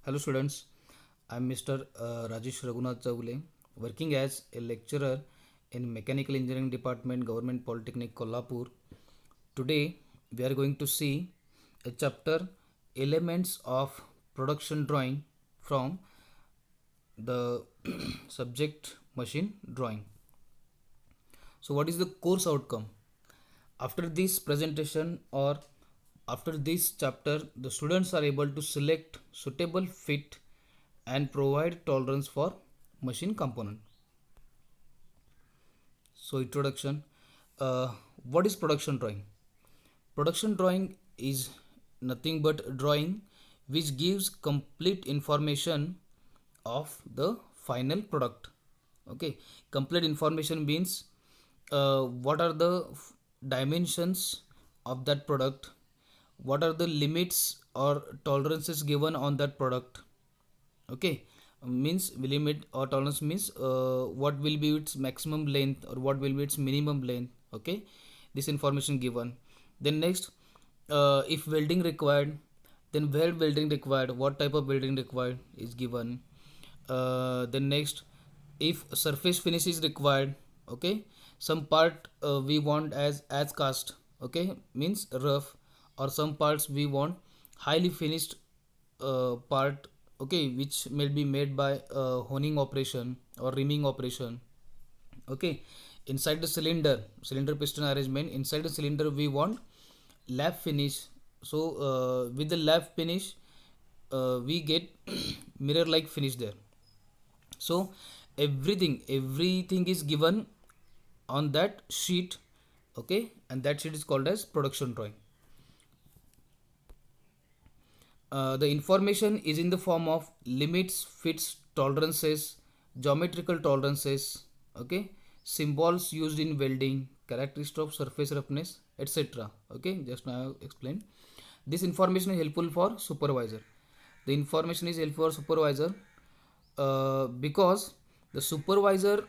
Hello students, I am Mr. Rajesh Raghunath Chavule, working as a lecturer in Mechanical Engineering Department, Government Polytechnic, Kolhapur. Today we are going to see a chapter Elements of Production Drawing from the subject Machine Drawing. So what is the course outcome? After this presentation or after this chapter, the students are able to select suitable fit and provide tolerance for machine component. So introduction. What is production drawing? Production drawing is nothing but drawing which gives complete information of the final product. Okay, complete information means what are the dimensions of that product, what are the limits or tolerances given on that product. Okay, means limit or tolerance means what will be its maximum length or what will be its minimum length. Okay, this information given. Then next, if welding required, then where welding required, what type of welding required is given. Then next, if surface finish is required, okay, some part we want as cast, okay, means rough, or some parts we want highly finished part, okay, which may be made by honing operation or rimming operation. Okay, inside the cylinder piston arrangement, inside the cylinder we want lap finish. So with the lap finish we get mirror like finish there. So everything is given on that sheet. Okay, and that sheet is called as production drawing. The information is in the form of limits, fits, tolerances, geometrical tolerances, okay, symbols used in welding, characteristics of surface roughness, etc. Okay, just now I explained. This information is helpful for supervisor. The information is helpful for supervisor because the supervisor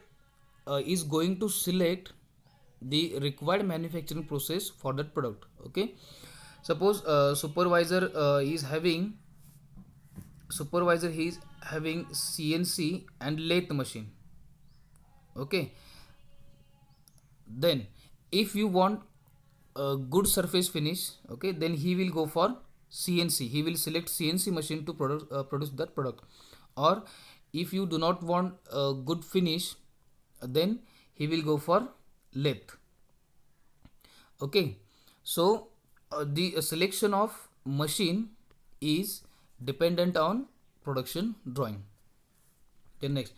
is going to select the required manufacturing process for that product. Okay, suppose supervisor he is having CNC and lathe machine. Okay, then if you want a good surface finish, okay, then he will go for CNC. He will select CNC machine to produce that product. Or if you do not want a good finish, then he will go for lathe. Okay, so the selection of machine is dependent on production drawing. Then next,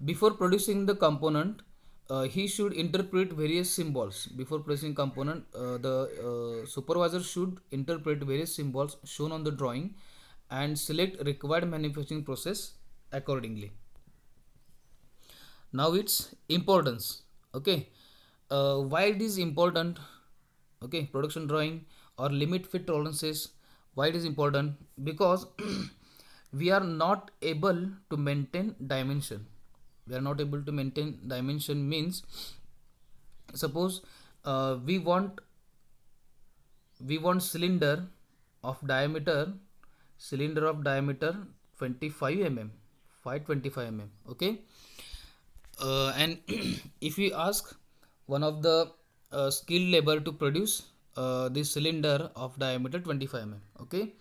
before producing the component, he should interpret various symbols. Before producing component, the supervisor should interpret various symbols shown on the drawing and select required manufacturing process accordingly. Now its importance. Okay, why it is important? Okay, production drawing or limit fit tolerances, why it is important? Because we are not able to maintain dimension. We are not able to maintain dimension means, suppose we want cylinder of diameter 25 mm, 525 mm. Okay, and if we ask one of the skilled labor to produce this cylinder of diameter 25 mm. Okay,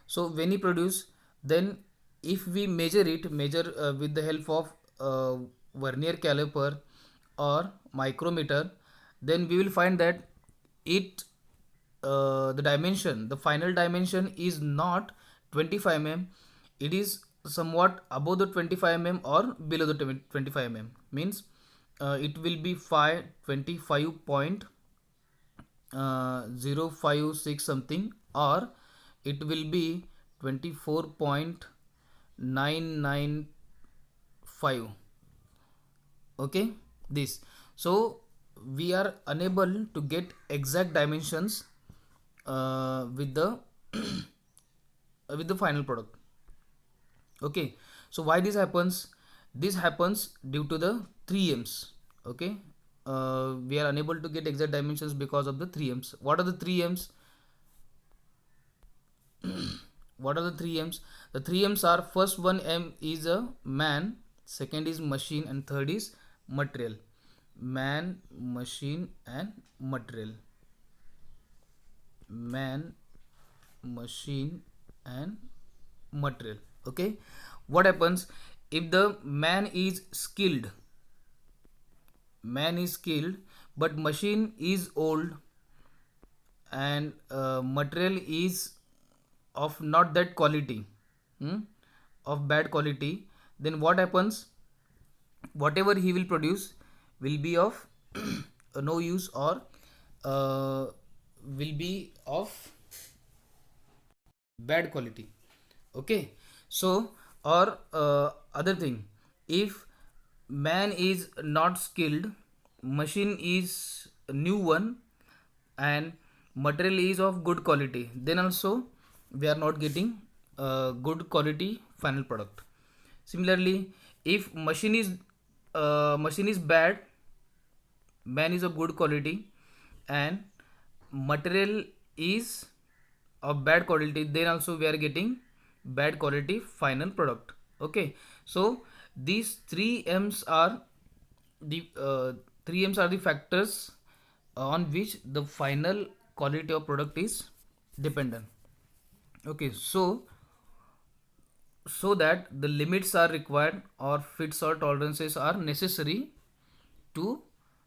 so when he produce, then if we measure with the help of vernier caliper or micrometer, then we will find that it the final dimension is not 25 mm. It is somewhat above the 25 mm or below the 25 mm. Means it will be 056 something, or it will be 24.995. Okay, this. So we are unable to get exact dimensions with the with the final product. Okay, so why this happens? This happens due to the 3Ms. Okay, we are unable to get exact dimensions because of the 3Ms. What are the 3Ms? what are the three M's? The three M's are, first one M is a man, second is machine, and third is material. Man, machine, and material. Man, machine, and material. Okay, what happens if the man is skilled? Man is skilled, but machine is old, and material is of not that quality, hmm? Of bad quality. Then what happens? Whatever he will produce will be of no use, or will be of bad quality. Okay, so, or other thing, if man is not skilled, machine is a new one, and material is of good quality, then also we are not getting good quality final product. Similarly, if machine is bad, man is of good quality, and material is of bad quality, then also we are getting bad quality final product. Okay, so these three M's are the factors on which the final quality of product is dependent. Okay, so that the limits are required, or fits or tolerances are necessary to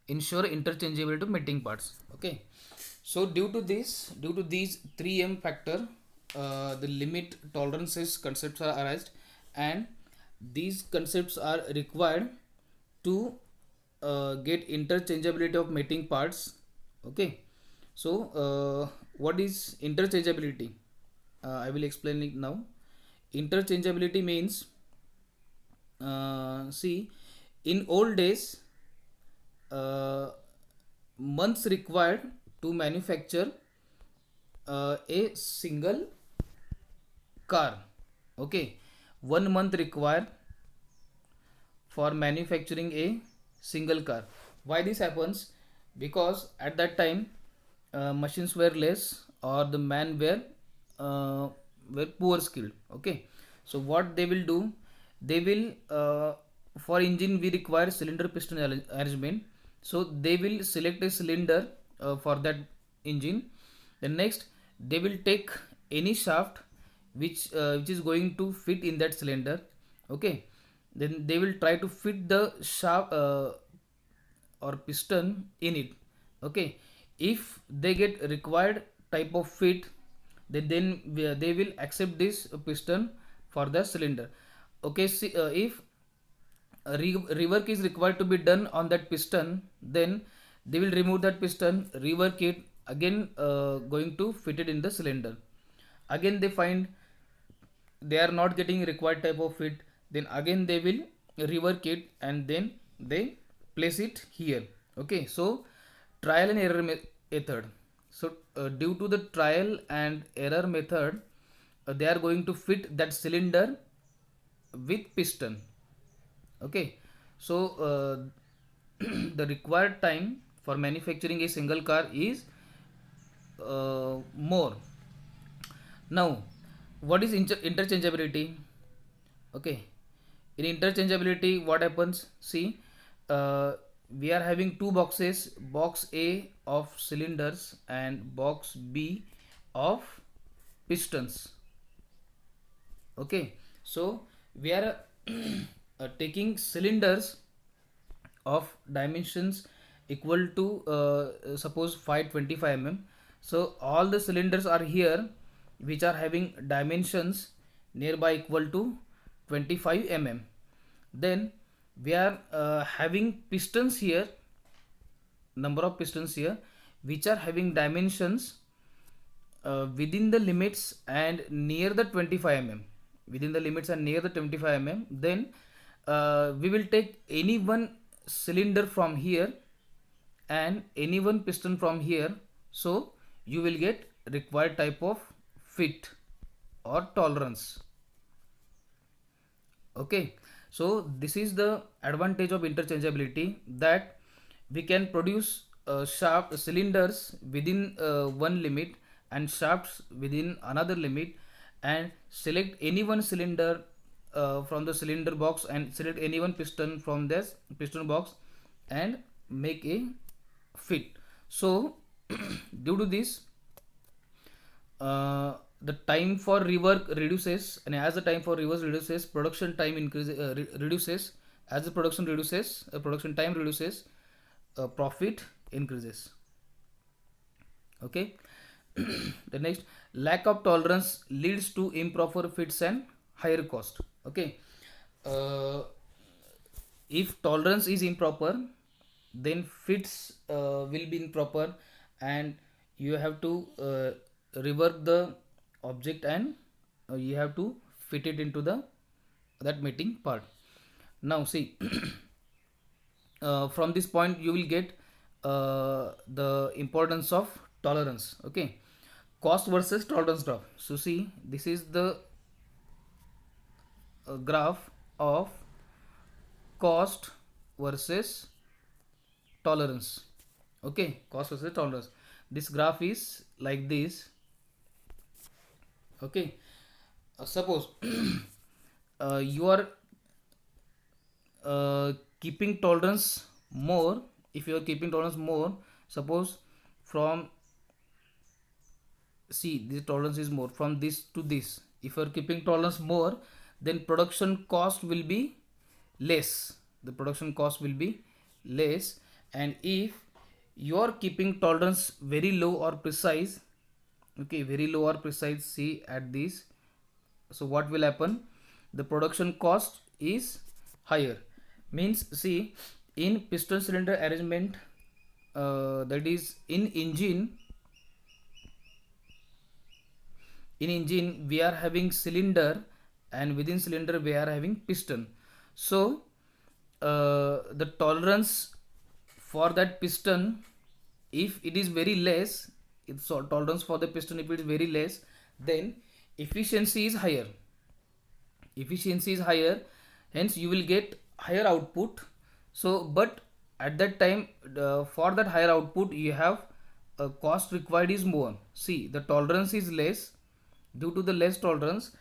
ensure interchangeability of meeting parts. Okay, so due to these 3M factor, the limit tolerances concepts are arised, and these concepts are required to get interchangeability of meeting parts. Okay, so what is interchangeability? I will explain it now. Interchangeability means, see, in old days, months required to manufacture a single car. Okay, 1 month required for manufacturing a single car. Why this happens? Because at that time machines were less, or the man were poor skilled. Okay, so what they will do, they will for engine we require cylinder piston arrangement, so they will select a cylinder for that engine. Then next they will take any shaft which is going to fit in that cylinder. Okay, then they will try to fit the shaft or piston in it. Okay, if they get required type of fit, then they will accept this piston for the cylinder. Okay, see, if rework is required to be done on that piston, then they will remove that piston, rework it again, going to fit it in the cylinder. Again they find they are not getting required type of fit, then again they will rework it, and then they place it here. Okay, so trial and error method. So due to the trial and error method, they are going to fit that cylinder with piston. Okay, so the required time for manufacturing a single car is more. Now, what is interchangeability? Okay, in interchangeability, what happens? See, we are having two boxes, box A of cylinders and box B of pistons. Okay, so we are taking cylinders of dimensions equal to suppose 525 mm. So all the cylinders are here which are having dimensions nearby equal to 25 mm. Then we are having pistons here, number of pistons here which are having dimensions within the limits and near the 25 mm, within the limits and near the 25 mm. Then we will take any one cylinder from here and any one piston from here, so you will get required type of fit or tolerance. Okay, so this is the advantage of interchangeability, that we can produce shaft cylinders within one limit and shafts within another limit, and select any one cylinder from the cylinder box, and select any one piston from this piston box and make a fit. So due to this, the time for rework reduces, and as the time for reverse reduces, production time increases, reduces. As the production reduces, production time reduces, profit increases. Okay. The next, lack of tolerance leads to improper fits and higher cost. Okay. uh, if tolerance is improper, then fits will be improper, and you have to rework the object, and you have to fit it into the that mating part. Now see, from this point you will get the importance of tolerance. Okay, cost versus tolerance graph. So see, this is the graph of cost versus tolerance. Okay, cost versus tolerance. This graph is like this. Okay, suppose you are keeping tolerance more. If you are keeping tolerance more, suppose from, see, this tolerance is more from this to this. If you are keeping tolerance more, then production cost will be less. The production cost will be less. And if you are keeping tolerance very low or precise, okay, very low or precise, see at this, so what will happen? The production cost is higher. Means, see, in piston cylinder arrangement, that is in engine we are having cylinder, and within cylinder we are having piston. So the tolerance for that piston, if it is very less, if so tolerance for the piston, if it is very less, then efficiency is higher. Efficiency is higher, hence you will get higher output. So but at that time, for that higher output, you have a cost required is more. See, the tolerance is less. Due to the less tolerance,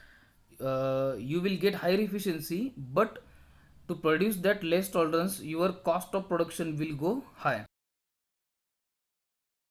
you will get higher efficiency, but to produce that less tolerance, your cost of production will go high.